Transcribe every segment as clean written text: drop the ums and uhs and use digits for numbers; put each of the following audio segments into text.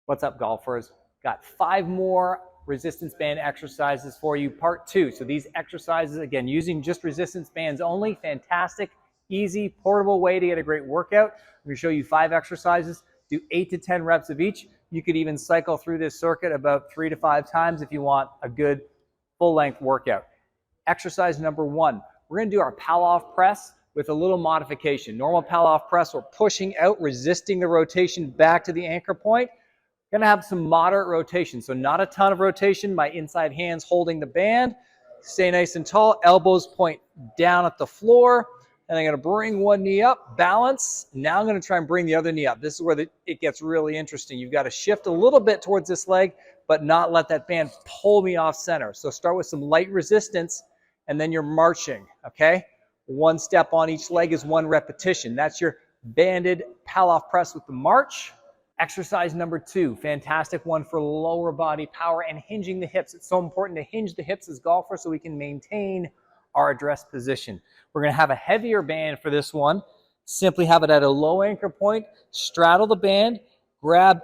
What's up, golfers? Got 5 more resistance band exercises for you, part 2. So these exercises, again, using just resistance bands only, fantastic, easy, portable way to get a great workout. I'm going to show you 5 exercises, do 8 to 10 reps of each. You could even cycle through this circuit about 3 to 5 times if you want a good full-length workout. Exercise number 1, we're going to do our Pallof press with a little modification. Normal Pallof press, we're pushing out, resisting the rotation back to the anchor point. Going to have some moderate rotation, so not a ton of rotation. My inside hand's holding the band. Stay nice and tall. Elbows point down at the floor. And I'm going to bring one knee up, balance. Now I'm going to try and bring the other knee up. This is where it gets really interesting. You've got to shift a little bit towards this leg, but not let that band pull me off center. So start with some light resistance, and then you're marching, okay? 1 step on each leg is 1 repetition. That's your banded Pallof press with the march. Exercise number 2, fantastic one for lower body power and hinging the hips. It's so important to hinge the hips as golfers so we can maintain our address position. We're going to have a heavier band for this one. Simply have it at a low anchor point, straddle the band, grab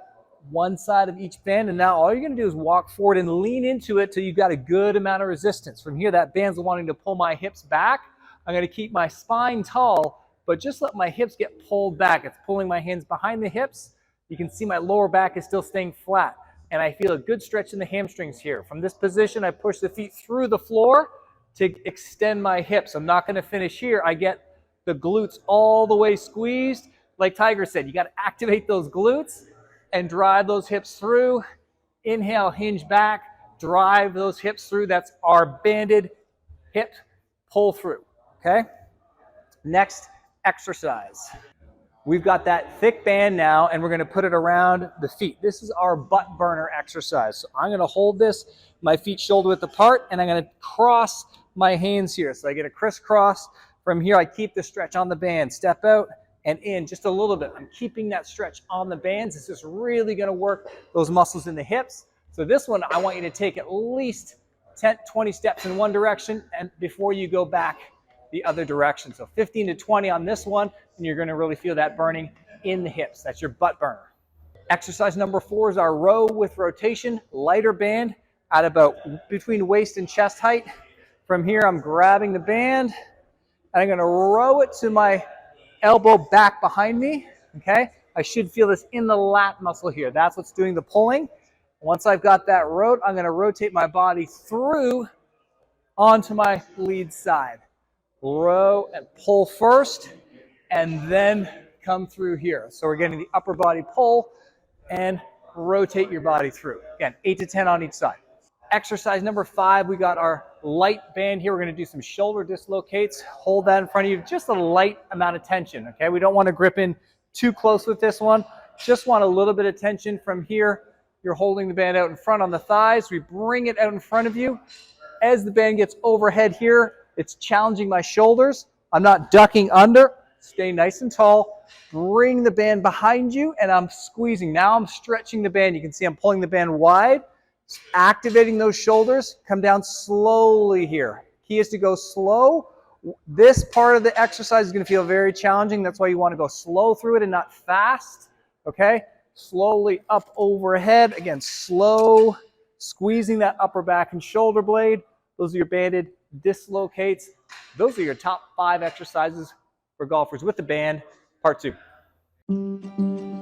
one side of each band, and now all you're going to do is walk forward and lean into it till you've got a good amount of resistance. From here, that band's wanting to pull my hips back. I'm going to keep my spine tall, but just let my hips get pulled back. It's pulling my hands behind the hips. You can see my lower back is still staying flat, and I feel a good stretch in the hamstrings here. From this position, I push the feet through the floor to extend my hips. I'm not going to finish here. I get the glutes all the way squeezed. Like Tiger said, you got to activate those glutes and drive those hips through. Inhale, hinge back, drive those hips through. That's our banded hip pull through, okay? Next exercise. We've got that thick band now, and we're going to put it around the feet. This is our butt burner exercise. So I'm going to hold this, my feet shoulder width apart, and I'm going to cross my hands here. So I get a crisscross. From here, I keep the stretch on the band. Step out and in just a little bit. I'm keeping that stretch on the bands. This is really going to work those muscles in the hips. So this one, I want you to take at least 10, 20 steps in one direction and before you go back the other direction. So 15 to 20 on this one, and you're going to really feel that burning in the hips. That's your butt burner. Exercise number 4 is our row with rotation, lighter band at about between waist and chest height. From here, I'm grabbing the band, and I'm going to row it to my elbow back behind me, okay? I should feel this in the lat muscle here. That's what's doing the pulling. Once I've got that rowed, I'm going to rotate my body through onto my lead side. Row and pull first, and then come through here. So we're getting the upper body pull and rotate your body through. Again, 8 to 10 on each side. Exercise number 5, we got our light band here. We're going to do some shoulder dislocates. Hold that in front of you, just a light amount of tension, okay? We don't want to grip in too close with this one. Just want a little bit of tension from here. You're holding the band out in front on the thighs. We bring it out in front of you. As the band gets overhead here, it's challenging my shoulders. I'm not ducking under. Stay nice and tall. Bring the band behind you, and I'm squeezing. Now I'm stretching the band. You can see I'm pulling the band wide, activating those shoulders. Come down slowly here. Key is to go slow. This part of the exercise is going to feel very challenging. That's why you want to go slow through it and not fast, okay? Slowly up overhead. Again, slow, squeezing that upper back and shoulder blade. Those are your banded dislocates. Those are your top 5 exercises for golfers with the band, part 2.